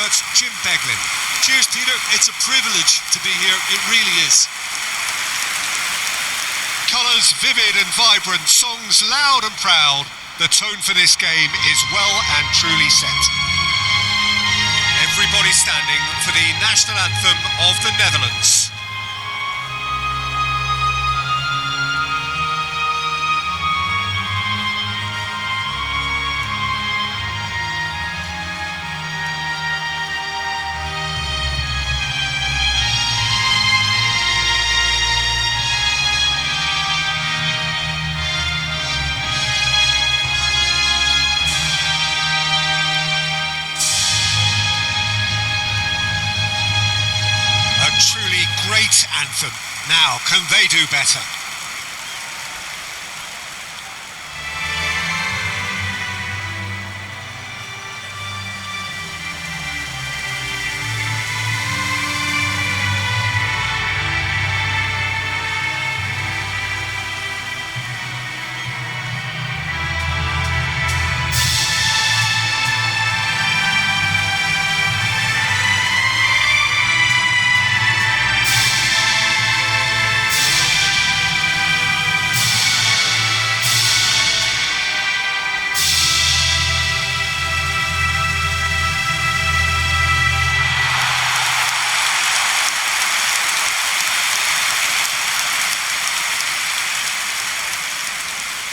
coach Jim Beglin. Cheers, Peter. It's a privilege to be here. It really is. Colours vivid and vibrant, songs loud and proud. The tone for this game is well and truly set. Everybody standing for the national anthem of the Netherlands. Truly great anthem. Now, can they do better?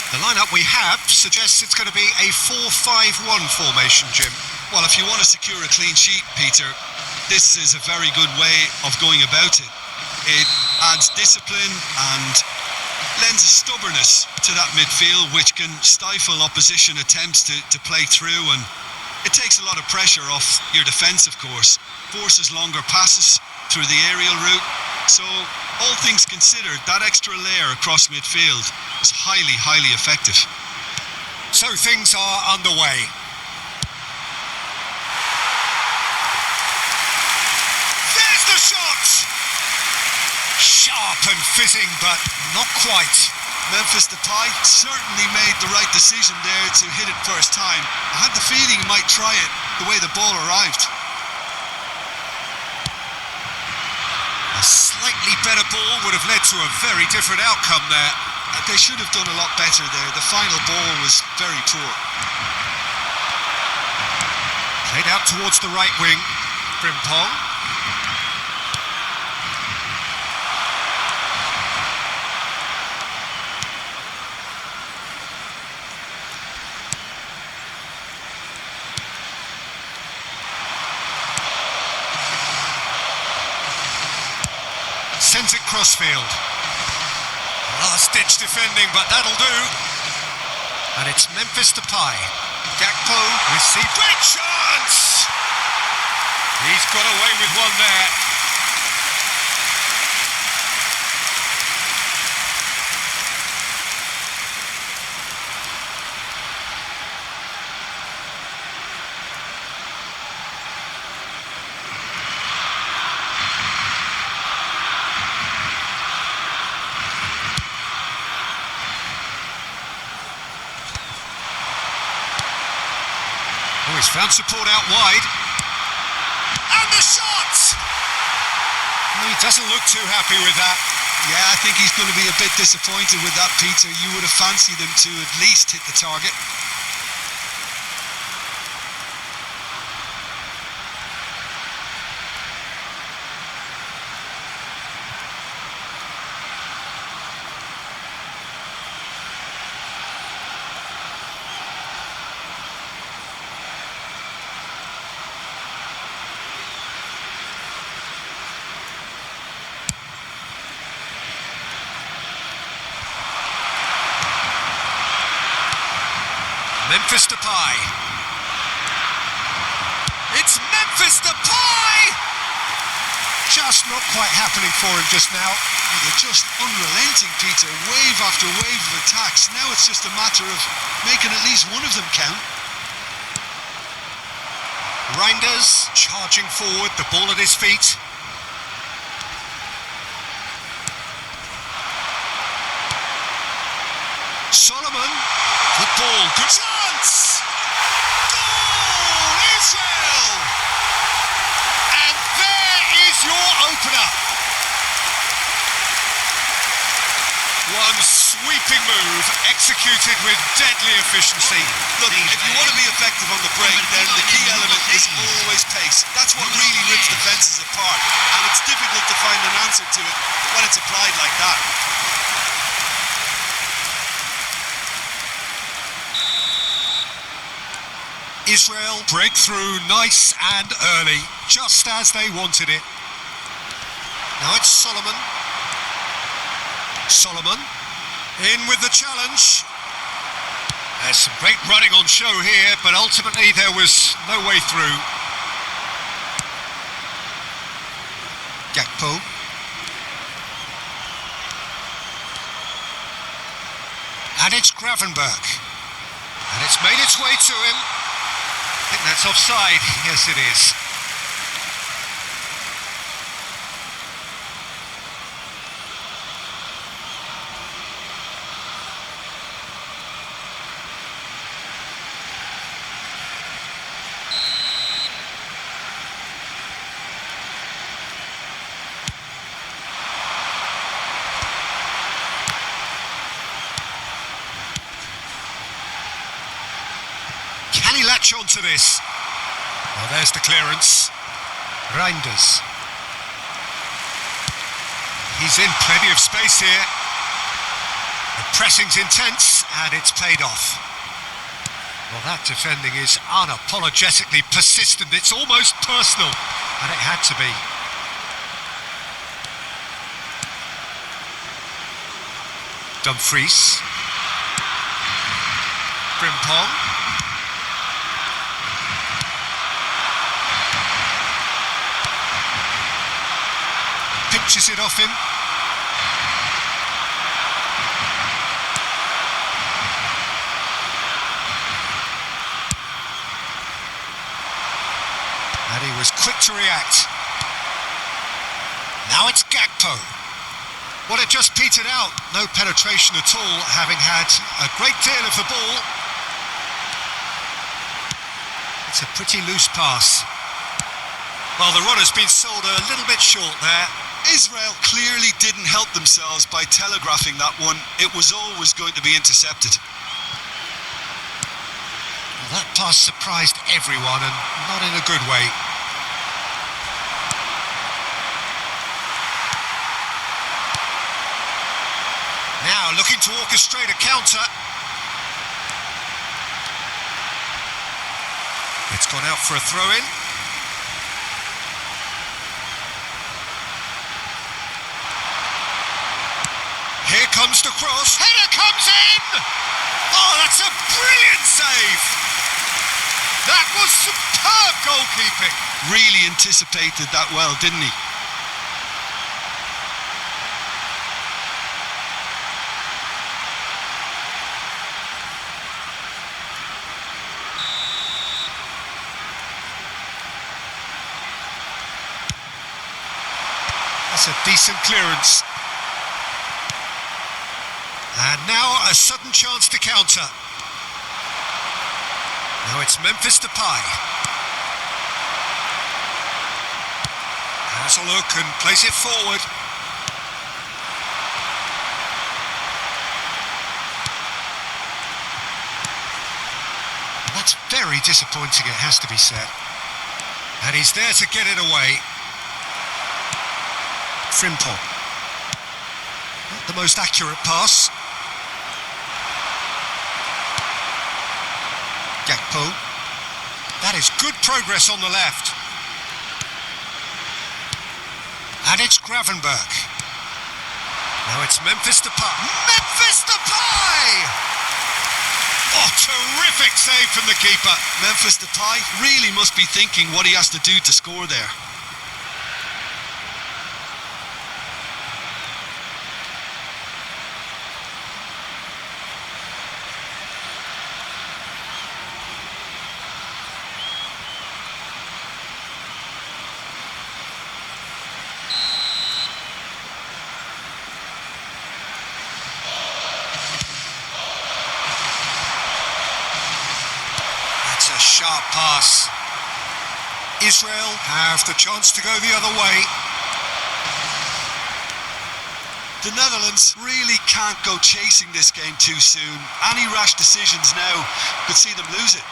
The lineup we have suggests it's going to be a 4-5-1 formation, Jim. Well, if you want to secure a clean sheet, Peter, this is a very good way of going about it. It adds discipline and lends a stubbornness to that midfield, which can stifle opposition attempts to play through, and it takes a lot of pressure off your defence, of course. Forces longer passes through the aerial route. So, all things considered, that extra layer across midfield is highly, highly effective. So things are underway. There's the shot! Sharp and fitting, but not quite. Memphis Depay certainly made the right decision there to hit it first time. I had the feeling he might try it the way the ball arrived. A slightly better ball would have led to a very different outcome there. They should have done a lot better there. The final ball was very poor. Played out towards the right wing. Frimpong. Sends it crossfield. Last-ditch defending, but that'll do. And it's Memphis Depay. Gakpo received. Great chance! He's got away with one there. Oh, he's found support out wide. And the shot! He doesn't look too happy with that. Yeah, I think he's going to be a bit disappointed with that, Peter. You would have fancied him to at least hit the target. Memphis Depay. It's Memphis Depay! Just not quite happening for him just now. They're just unrelenting, Peter. Wave after wave of attacks. Now it's just a matter of making at least one of them count. Reinders charging forward, the ball at his feet. Solomon, good ball, good chance! Goal, Israel! One sweeping move, executed with deadly efficiency. Look, if you want to be effective on the break, then the key element is always pace. That's what really rips defences apart, and it's difficult to find an answer to it when it's applied like that. Israel break through nice and early, just as they wanted it. Now it's Solomon. Solomon in with the challenge. There's some great running on show here, but ultimately there was no way through. Gakpo. And it's Gravenberg. And it's made its way to him. I think that's offside. Yes, it is. Can he latch on to this? Well, there's the clearance. Reinders. He's in plenty of space here. The pressing's intense and it's paid off. Well, that defending is unapologetically persistent. It's almost personal, and it had to be. Dumfries. Frimpong. Pinches it off him. And he was quick to react. Now it's Gakpo. Well, it just petered out. No penetration at all, having had a great deal of the ball. It's a pretty loose pass. Well, the runner's been sold a little bit short there. Israel clearly didn't help themselves by telegraphing that one. It was always going to be intercepted. Well, that pass surprised everyone, and not in a good way. Now looking to orchestrate a counter. It's gone out for a throw-in. Here comes the cross. Header comes in! Oh, that's a brilliant save! That was superb goalkeeping. Really anticipated that well, didn't he? That's a decent clearance. And now a sudden chance to counter. Now it's Memphis Depay. Has a look and plays it forward. That's very disappointing, it has to be said. And he's there to get it away. Frimpong. Not the most accurate pass. Gakpo. That is good progress on the left. And it's Gravenberg. Now it's Memphis Depay. Memphis Depay! Oh, terrific save from the keeper. Memphis Depay really must be thinking what he has to do to score there. A sharp pass. Israel have the chance to go the other way. The Netherlands really can't go chasing this game too soon. Any rash decisions now could see them lose it.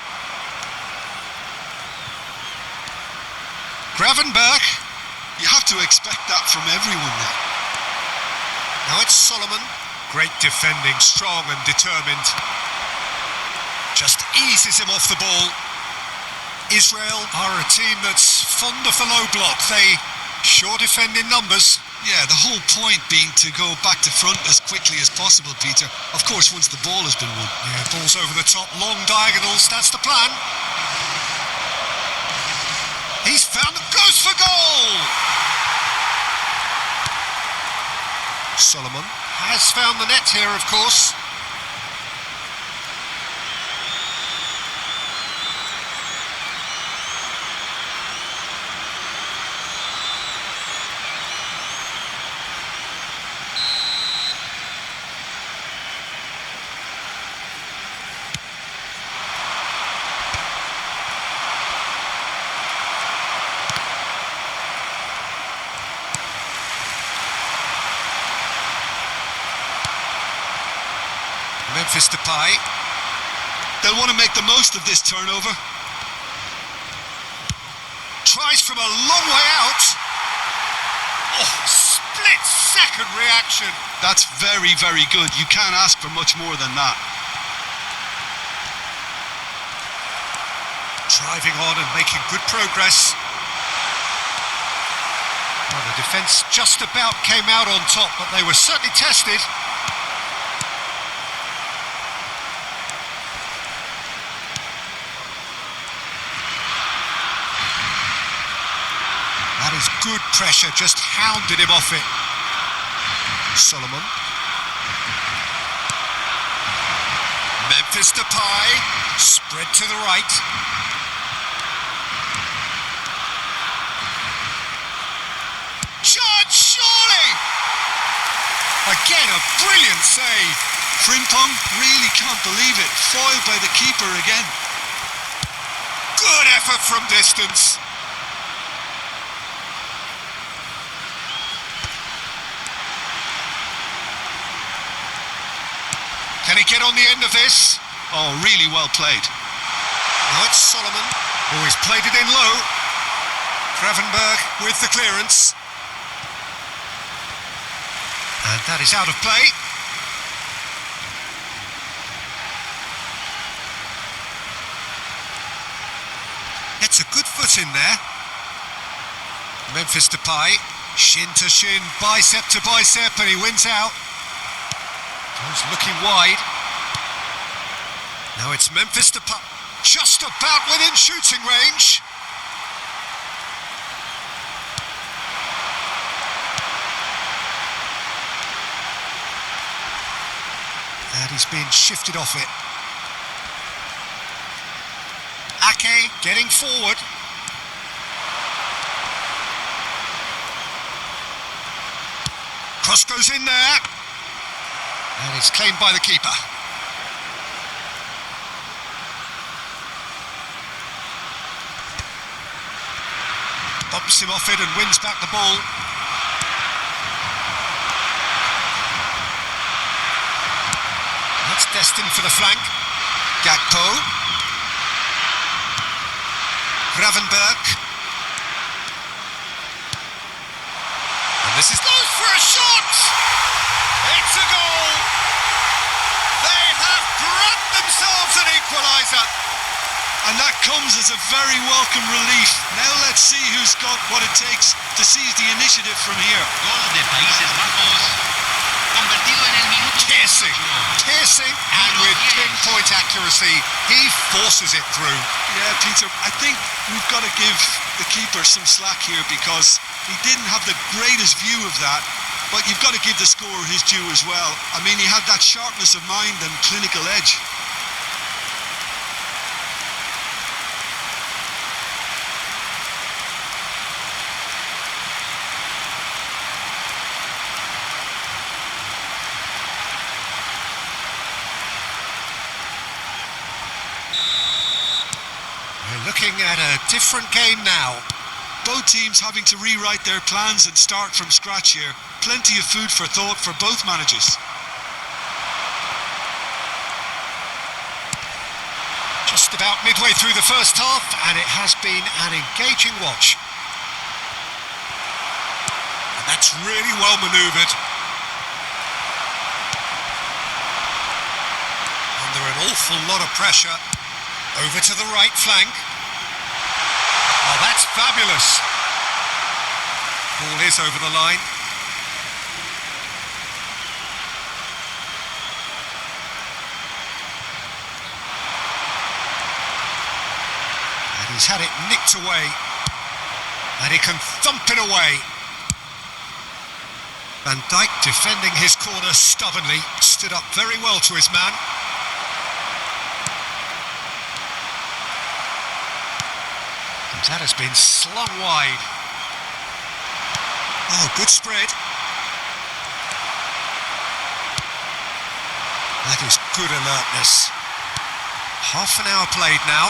Gravenberg. You have to expect that from everyone now. Now it's Solomon. Great defending, strong and determined. Just eases him off the ball. Israel are a team that's fond of the low block. They sure defend in numbers. Yeah, the whole point being to go back to front as quickly as possible, Peter. Of course, once the ball has been won. Yeah, ball's over the top, long diagonals, that's the plan. He's found the goes for goal! Solomon has found the net here, of course. Memphis Depay. They'll want to make the most of this turnover. Tries from a long way out. Oh, split-second reaction. That's very, very good. You can't ask for much more than that. Driving on and making good progress. Well, the defence just about came out on top, but they were certainly tested. That is good pressure, just hounded him off it. Solomon. Memphis Depay, spread to the right. Judge, surely! Again, a brilliant save. Frimpong really can't believe it. Foiled by the keeper again. Good effort from distance. Can he get on the end of this? Oh, really well played. Now it's Solomon. Oh, he's played it in low. Gravenberg with the clearance. And that is out of play. Gets a good foot in there. Memphis Depay. Shin to shin, bicep to bicep, and he wins out. He's looking wide. Now it's Memphis Depay, just about within shooting range. And he's been shifted off it. Ake getting forward. Cross goes in there. And it's claimed by the keeper. Bumps him off it and wins back the ball. That's destined for the flank. Gakpo. Gravenberg. And this is goes for a shot! It's a goal! They have grabbed themselves an equaliser! And that comes as a very welcome relief. Now let's see who's got what it takes to seize the initiative from here. Gol de Países Bajos, convertido en el minuto. Piercing, and with pinpoint accuracy, he forces it through. Yeah, Peter, I think we've got to give the keeper some slack here because he didn't have the greatest view of that, but you've got to give the scorer his due as well. I mean, he had that sharpness of mind and clinical edge. We're looking at a different game now. Both teams having to rewrite their plans and start from scratch here. Plenty of food for thought for both managers. Just about midway through the first half, and it has been an engaging watch. And that's really well manoeuvred. Under an awful lot of pressure. Over to the right flank. Oh, that's fabulous. Ball is over the line. And he's had it nicked away. And he can thump it away. Van Dijk defending his corner stubbornly. Stood up very well to his man. That has been slung wide. Oh, good spread. That is good alertness. Half an hour played now.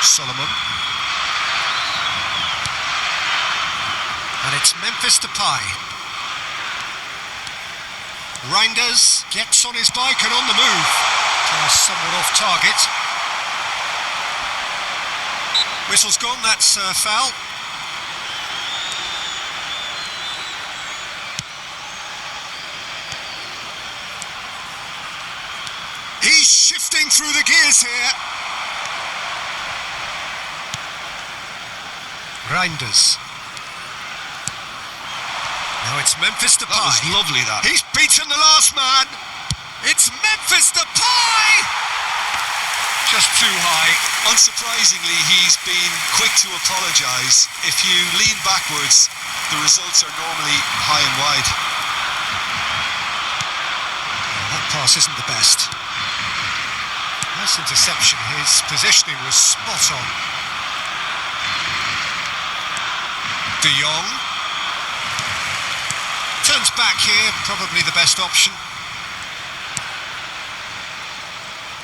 Solomon. And it's Memphis Depay. Reinders gets on his bike and on the move. Somewhat off target. Whistle's gone, that's foul. He's shifting through the gears here. Reinders. Now it's Memphis Depay. That was lovely, that. He's beaten the last man. It's Memphis Depay. Just too high. Unsurprisingly, he's been quick to apologise. If you lean backwards, the results are normally high and wide. That pass isn't the best. Nice interception. His positioning was spot on. De Jong turns back here, probably the best option.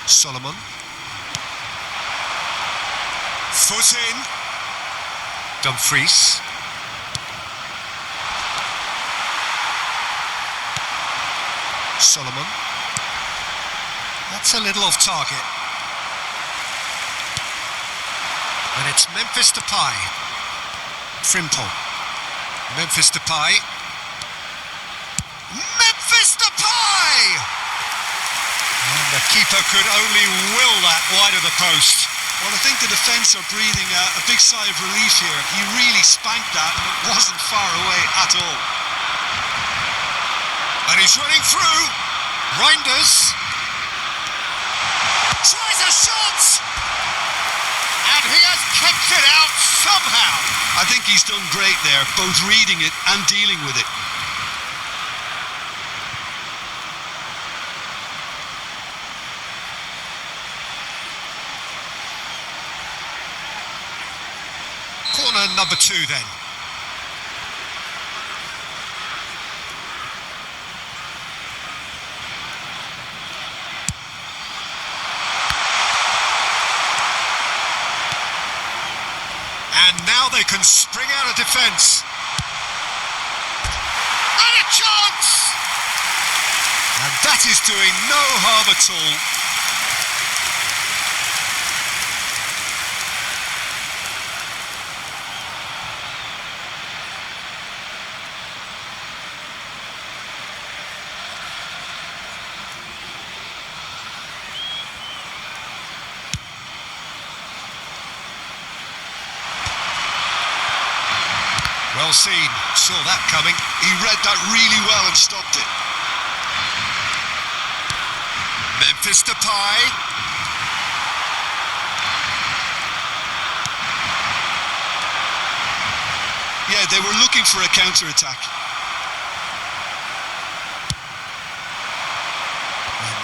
Solomon. Foot in. Dumfries. Solomon. That's a little off target. And it's Memphis Depay. Frimpong. Memphis Depay. Memphis Depay! And the keeper could only will that wide of the post. Well, I think the defence are breathing a big sigh of relief here. He really spanked that and it wasn't far away at all. And he's running through. Reinders. Tries a shot! And he has kept it out somehow. I think he's done great there, both reading it and dealing with it. Corner number 2 then. And now they can spring out of defence. And a chance! And that is doing no harm at all. Well seen, saw that coming. He read that really well and stopped it. Memphis Depay. Yeah, they were looking for a counter-attack.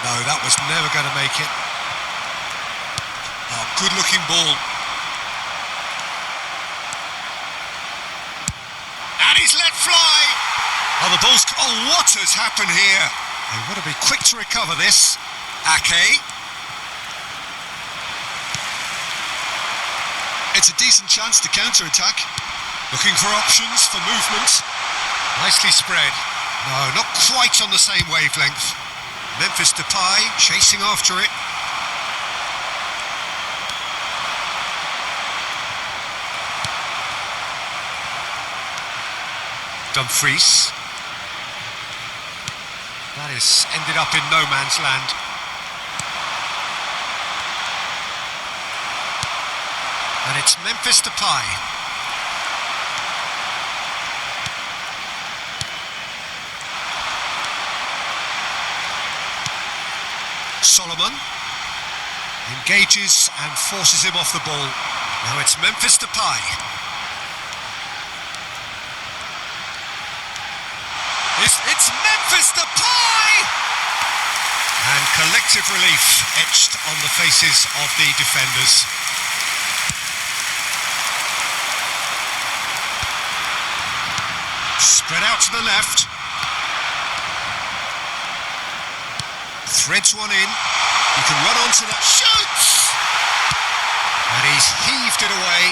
No, that was never going to make it. good-looking ball. And he's let fly. Oh, the ball's... Oh, what has happened here? They want to be quick to recover this. Ake. It's a decent chance to counter-attack. Looking for options for movement. Nicely spread. No, not quite on the same wavelength. Memphis Depay chasing after it. Dumfries. That has ended up in no man's land. And it's Memphis Depay. Solomon engages and forces him off the ball. Now it's Memphis Depay. It's Memphis Depay! And collective relief etched on the faces of the defenders. Spread out to the left. Threads one in. You can run onto that. Shoots! And he's heaved it away.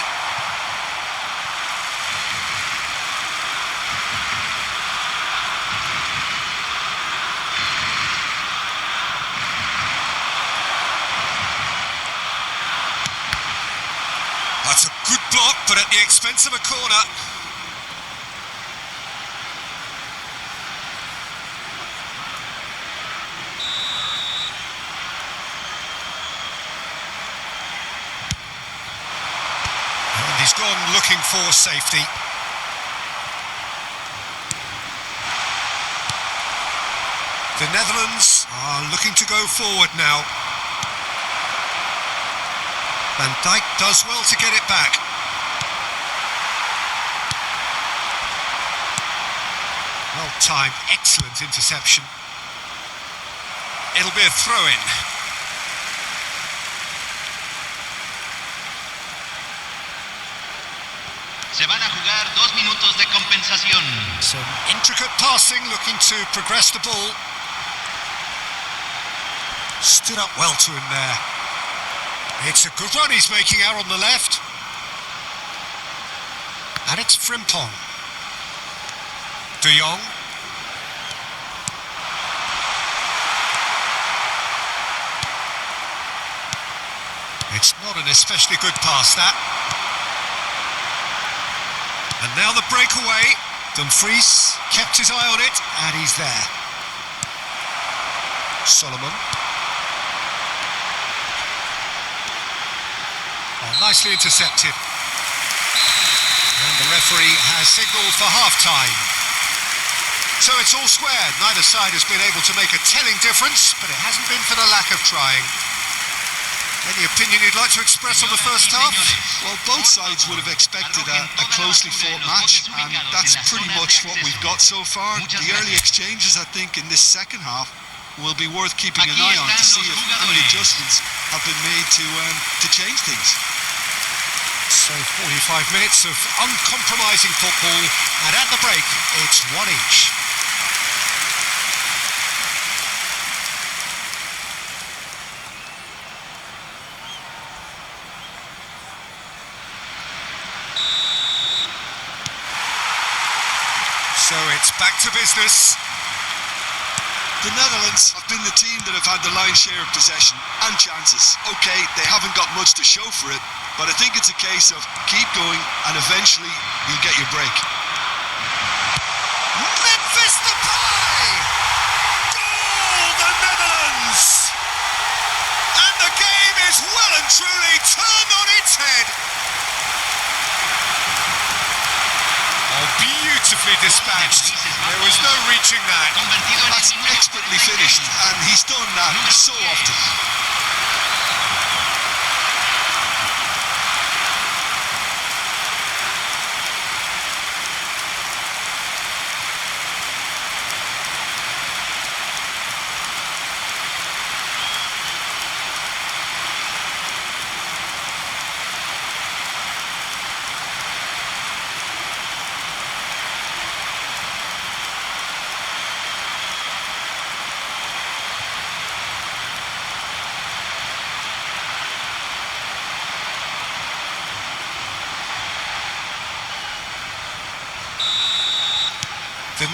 That's a good block, but at the expense of a corner. He's gone looking for safety. The Netherlands are looking to go forward now. Van Dijk does well to get it back. Well timed, excellent interception. It'll be a throw-in. Se van a jugar 2 minutos de compensación. Some intricate passing, looking to progress the ball. Stood up well to him there. It's a good run he's making out on the left. And it's Frimpong. De Jong. It's not an especially good pass, that. And now the breakaway. Dumfries kept his eye on it, and he's there. Solomon. Oh, nicely intercepted. And the referee has signalled for half-time. So it's all squared. Neither side has been able to make a telling difference, but it hasn't been for the lack of trying. Any opinion you'd like to express on the first half? Well, both sides would have expected a closely fought match, and that's pretty much what we've got so far. The early exchanges, I think, in this second half will be worth keeping an eye on to see if any adjustments have been made to change things. So 45 minutes of uncompromising football, and at the break, it's one each. So it's back to business. The Netherlands have been the team that have had the lion's share of possession and chances. Okay, they haven't got much to show for it, but I think it's a case of keep going and eventually you'll get your break. Memphis Depay! Goal, the Netherlands! And the game is well and truly turned on its head. Oh, beautifully dispatched. There was no reaching that. That's expertly finished, and he's done that so often.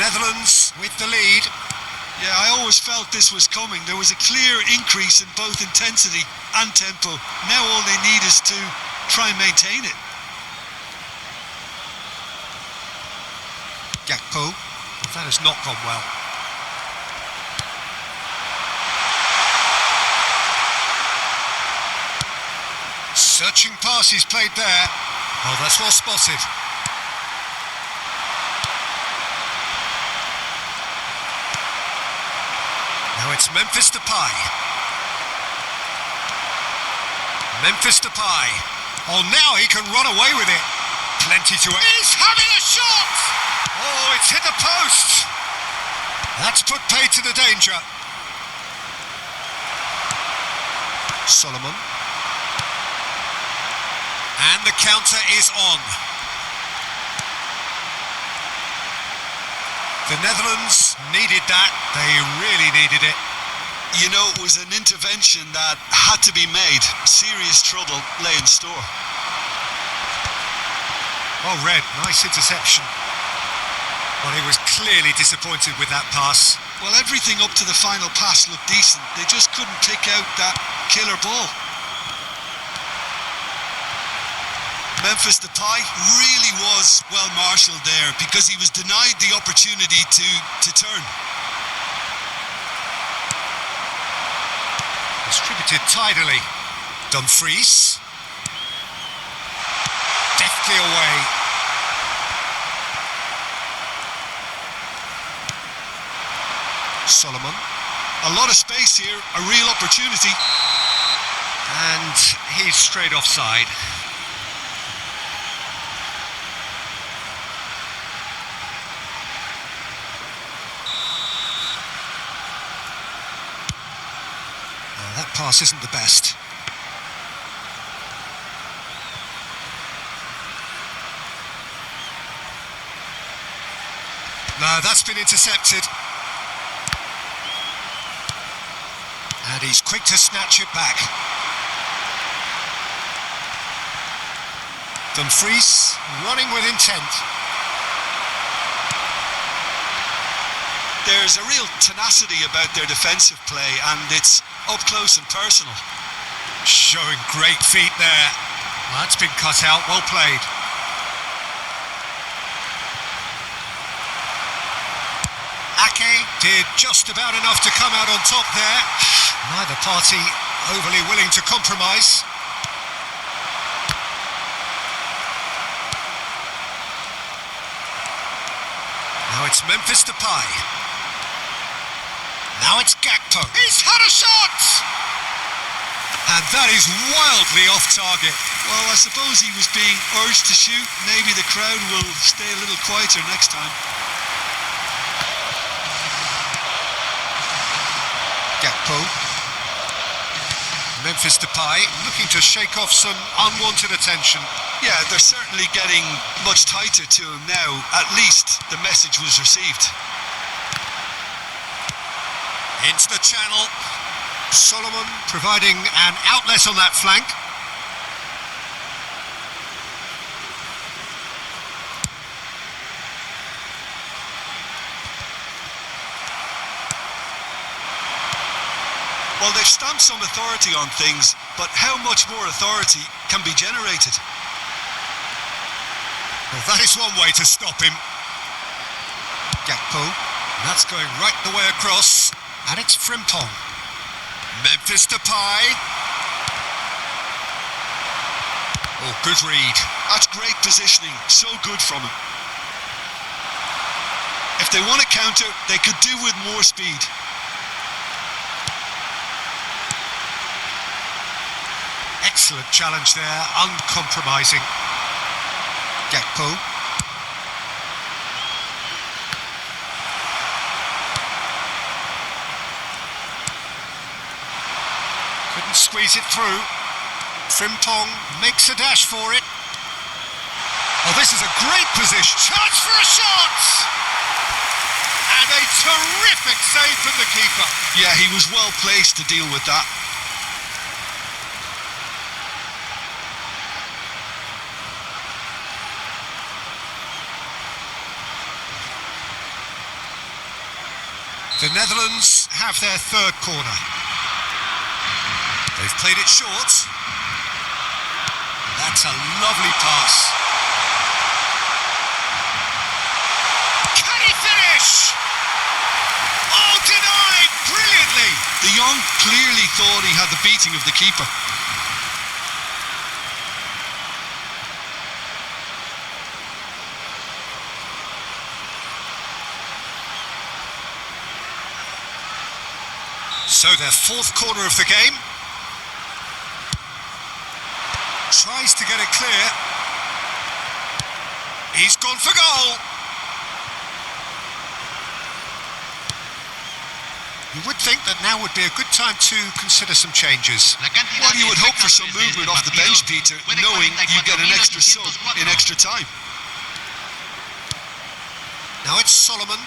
Netherlands with the lead. Yeah, I always felt this was coming. There was a clear increase in both intensity and tempo. Now all they need is to try and maintain it. Gakpo. That has not gone well. Searching pass he's played there. Oh, that's well spotted. Now it's Memphis Depay. Memphis Depay. Oh, now he can run away with it. Plenty to... He's having a shot! Oh, it's hit the post. That's put paid to the danger. Solomon. And the counter is on. The Netherlands needed that. They really needed it. You know, it was an intervention that had to be made. Serious trouble lay in store. Well read, nice interception. Well, he was clearly disappointed with that pass. Well, everything up to the final pass looked decent. They just couldn't pick out that killer ball. Memphis Depay really was well marshalled there because he was denied the opportunity to turn. Distributed tidily. Dumfries. Deftly away. Solomon. A lot of space here, a real opportunity. And he's straight offside. That pass isn't the best. No, that's been intercepted. And he's quick to snatch it back. Dumfries running with intent. There's a real tenacity about their defensive play, and it's up close and personal. Showing great feet there. Well, that's been cut out, well played. Ake did just about enough to come out on top there. Neither party overly willing to compromise. Now it's Memphis Depay. Now it's Gakpo. He's had a shot! And that is wildly off target. Well, I suppose he was being urged to shoot. Maybe the crowd will stay a little quieter next time. Gakpo. Memphis Depay looking to shake off some unwanted attention. Yeah, they're certainly getting much tighter to him now. At least the message was received. Into the channel. Solomon providing an outlet on that flank. Well, they've stamped some authority on things, but how much more authority can be generated? Well, that is one way to stop him. Gakpo. That's going right the way across. And it's Frimpong. Memphis Depay. Oh, good read. That's great positioning. So good from him. If they want to counter, they could do with more speed. Excellent challenge there, uncompromising. Gakpo. Couldn't squeeze it through. Frimpong makes a dash for it. Oh, this is a great position. Chance for a shot! And a terrific save from the keeper. Yeah, he was well placed to deal with that. The Netherlands have their third corner. They've played it short. That's a lovely pass. Can he finish? Oh, denied brilliantly. De Jong clearly thought he had the beating of the keeper. So their fourth corner of the game. Tries to get it clear. He's gone for goal. You would think that now would be a good time to consider some changes. Well, you would hope for some movement off the bench, Peter, knowing you get an extra sub in extra time. Now it's Solomon.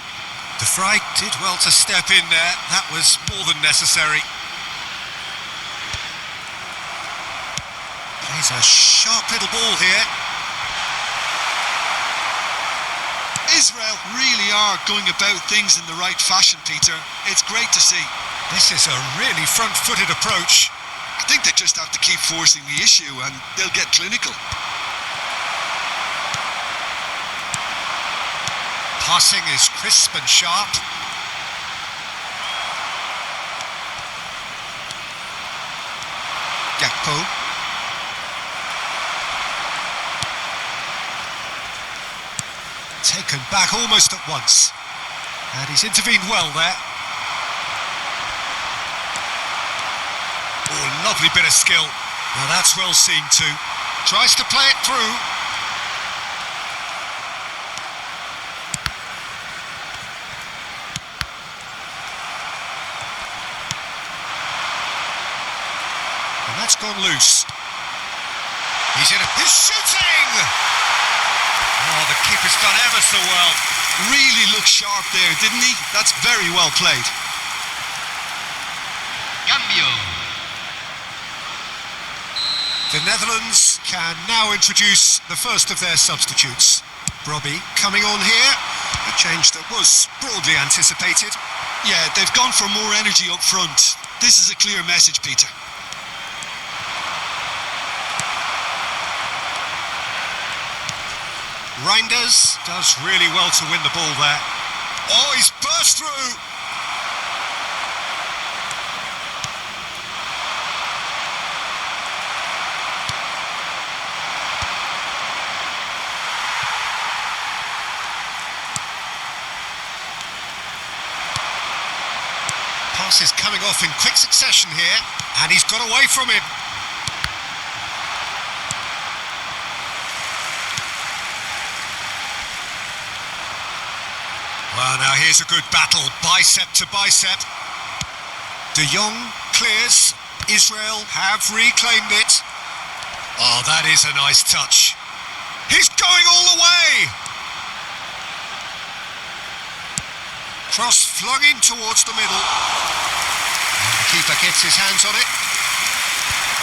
De Vrij did well to step in there. That was more than necessary. Plays a sharp little ball here. Israel really are going about things in the right fashion, Peter. It's great to see. This is a really front-footed approach. I think they just have to keep forcing the issue and they'll get clinical. Passing is crisp and sharp. Gakpo. Taken back almost at once. And he's intervened well there. Oh, lovely bit of skill. Now that's well seen too. Tries to play it through. And that's gone loose. He's shooting! Oh, the keeper's done ever so well. Really looked sharp there, didn't he? That's very well played. Cambio. The Netherlands can now introduce the first of their substitutes. Brobbey coming on here, a change that was broadly anticipated. Yeah, they've gone for more energy up front. This is a clear message, Peter. Reinders does really well to win the ball there. Oh, he's burst through. Pass is coming off in quick succession here, and he's got away from him. Well, now here's a good battle, bicep to bicep. De Jong clears. Israel have reclaimed it. Oh, that is a nice touch. He's going all the way. Cross flung in towards the middle. And the keeper gets his hands on it.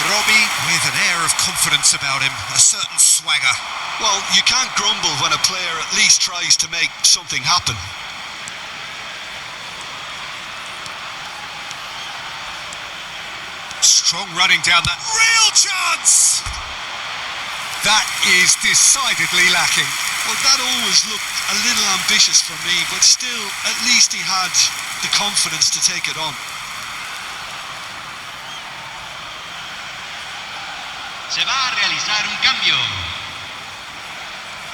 Brobbey with an air of confidence about him, a certain swagger. Well, you can't grumble when a player at least tries to make something happen. Strong running down that. Real chance! That is decidedly lacking. Well, that always looked a little ambitious for me, but still, at least he had the confidence to take it on. Se va a realizar un cambio.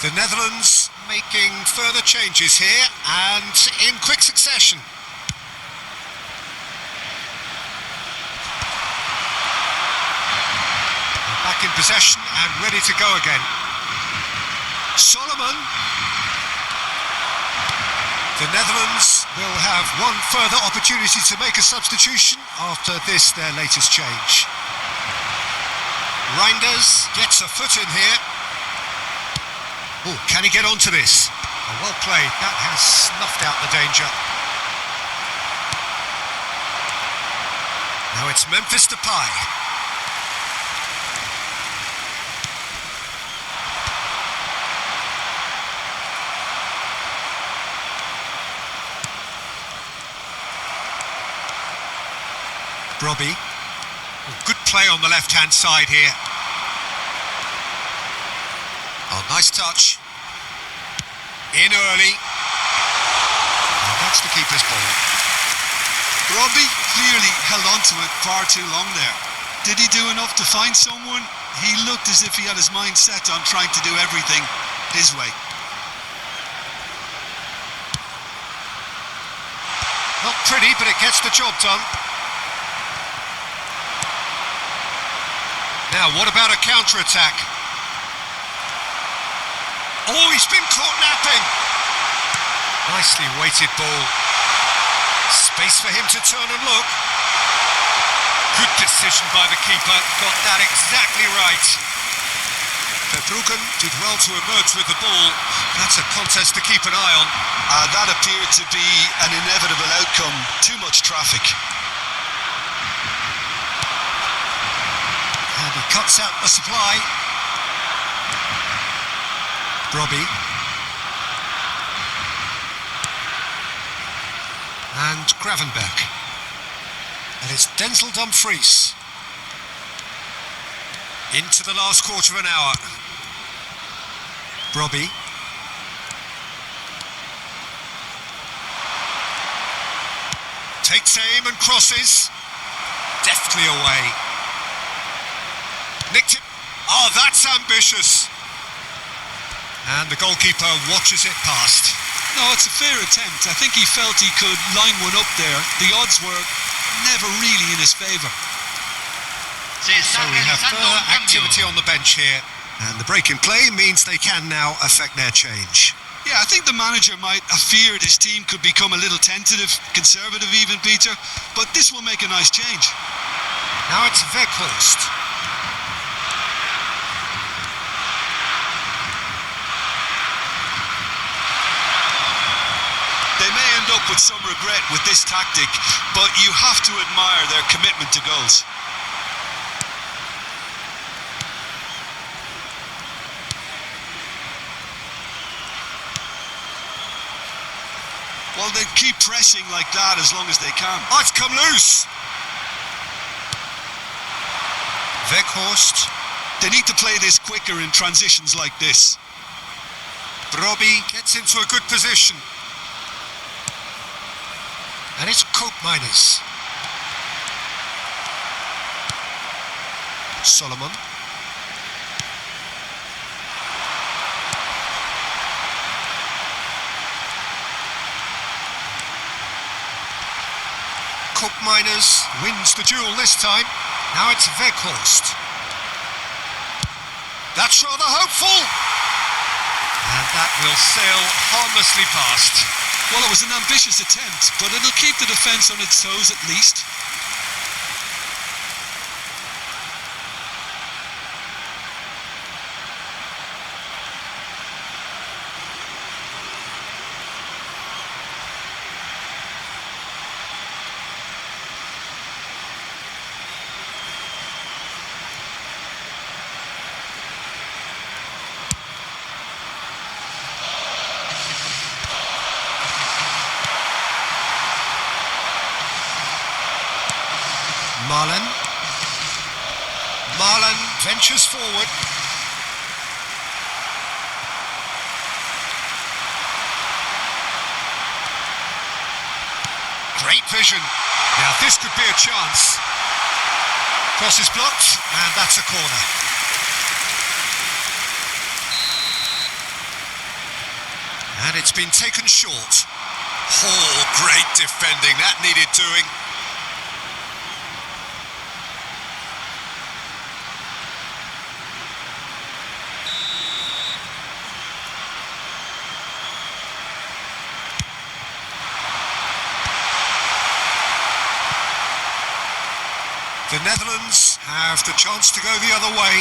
The Netherlands making further changes here and in quick succession. They're back in possession and ready to go again. Solomon. The Netherlands will have one further opportunity to make a substitution after this, their latest change. Reinders gets a foot in here. Oh, can he get onto this? Oh, well played. That has snuffed out the danger. Now it's Memphis Depay. Robbie. Good play on the left-hand side here. Oh, nice touch. In early. And that's the keeper's ball. Robbie clearly held on to it far too long there. Did he do enough to find someone? He looked as if he had his mind set on trying to do everything his way. Not pretty, but it gets the job done. Now, what about a counter-attack? Oh, he's been caught napping. Nicely weighted ball. Space for him to turn and look. Good decision by the keeper. Got that exactly right. Verbruggen did well to emerge with the ball. That's a contest to keep an eye on. That appeared to be an inevitable outcome. Too much traffic. And he cuts out the supply. Robbie. And Gravenberg. And it's Denzel Dumfries. Into the last quarter of an hour. Robbie. Takes aim and crosses. Deftly away. Nicked it. Oh, that's ambitious. And the goalkeeper watches it past. No, it's a fair attempt. I think he felt he could line one up there. The odds were never really in his favour. So we have further activity on the bench here. And the break in play means they can now affect their change. Yeah, I think the manager might have feared his team could become a little tentative, conservative even, Peter. But this will make a nice change. Now it's Weghorst. They may end up with some regret with this tactic, but you have to admire their commitment to goals. Well, they keep pressing like that as long as they can. Oh, it's come loose. Weghorst. They need to play this quicker in transitions like this. Robbie gets into a good position. And it's Koopmeiners. Solomon. Koopmeiners wins the duel this time. Now it's Weghorst. That's rather hopeful. And that will sail harmlessly past. Well, it was an ambitious attempt, but it'll keep the defence on its toes at least. Marlon ventures forward. Great vision. Now this could be a chance. Cross is blocked, and that's a corner. And it's been taken short. Oh, great defending. That needed doing. The Netherlands have the chance to go the other way.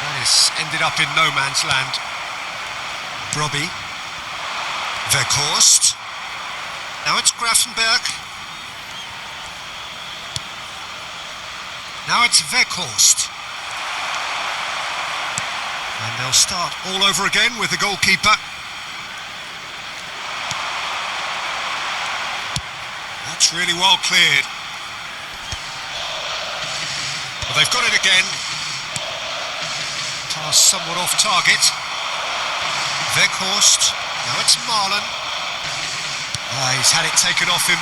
And this ended up in no man's land. Robbie. Weghorst. Now it's Gravenberg. Now it's Weghorst. And they'll start all over again with the goalkeeper. That's really well cleared. Well, they've got it again. Pass somewhat off target. Weghorst. Now it's Marlon. He's had it taken off him.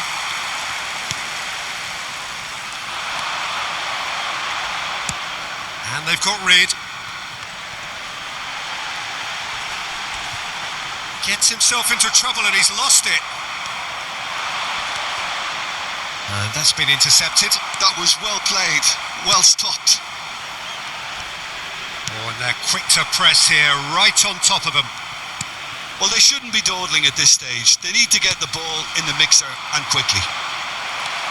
And they've got rid. Gets himself into trouble and he's lost it. And that's been intercepted. That was well played, well stopped. Oh, and they're quick to press here, right on top of them. Well, they shouldn't be dawdling at this stage. They need to get the ball in the mixer and quickly.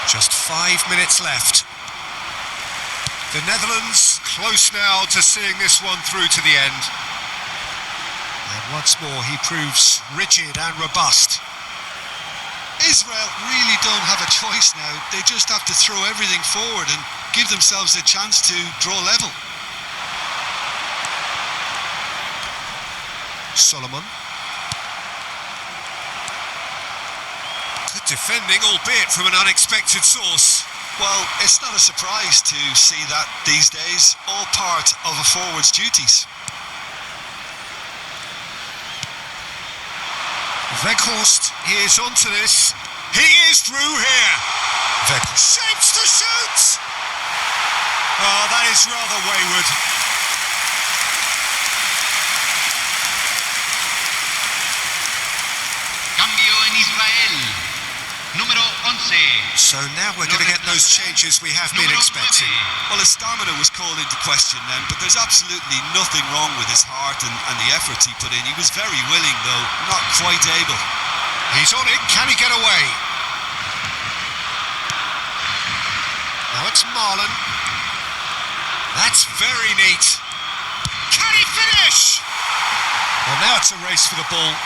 Just 5 minutes left. The Netherlands close now to seeing this one through to the end. And once more he proves rigid and robust. Israel really don't have a choice now. They just have to throw everything forward and give themselves a chance to draw level. Solomon. Good defending, albeit from an unexpected source. Well, it's not a surprise to see that these days, all part of a forward's duties. Weghorst is onto this. He is through here. Weghorst shapes to shoot. Oh, that is rather wayward. Cambio en Israel. Número 11. So now we're going to get those changes we have been expecting. Well, his stamina was called into question then, but there's absolutely nothing wrong with his heart and the efforts he put in. He was very willing, though not quite able. He's on it. Can he get away? Now it's Marlon. That's very neat. Can he finish? Well, now it's a race for the ball.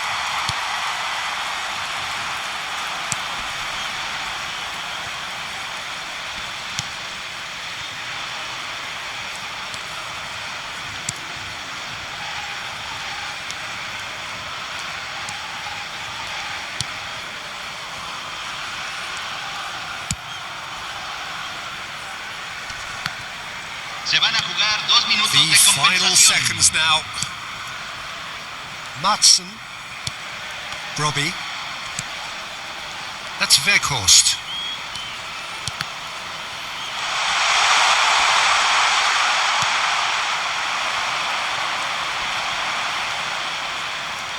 Se van a jugar 2 minutos The de final compensación. seconds now. Matson. Brobby. That's Weghorst.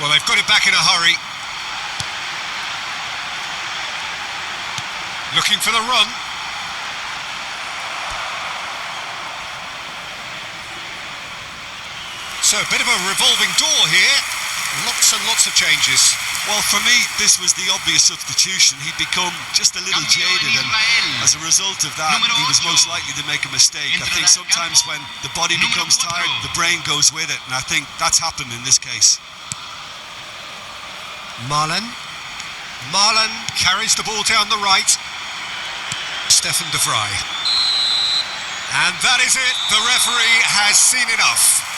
Well, they've got it back in a hurry. Looking for the run. So a bit of a revolving door here. Lots and lots of changes. Well, for me, this was the obvious substitution. He'd become just a little jaded, and as a result of that, he was most likely to make a mistake. I think sometimes when the body becomes tired, the brain goes with it, and I think that's happened in this case. Marlon carries the ball down the right. Stefan de Vrij. And that is it. The referee has seen enough.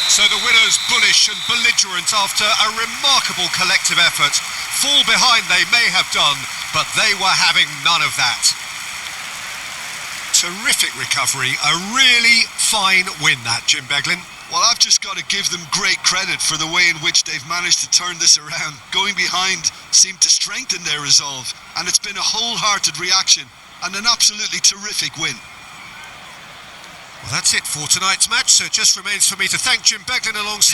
So the winners bullish and belligerent after a remarkable collective effort. Fall behind they may have done, but they were having none of that. Terrific recovery, a really fine win that, Jim Beglin. Well, I've just got to give them great credit for the way in which they've managed to turn this around. Going behind seemed to strengthen their resolve, and it's been a wholehearted reaction and an absolutely terrific win. Well, that's it for tonight's match, so it just remains for me to thank Jim Beglin alongside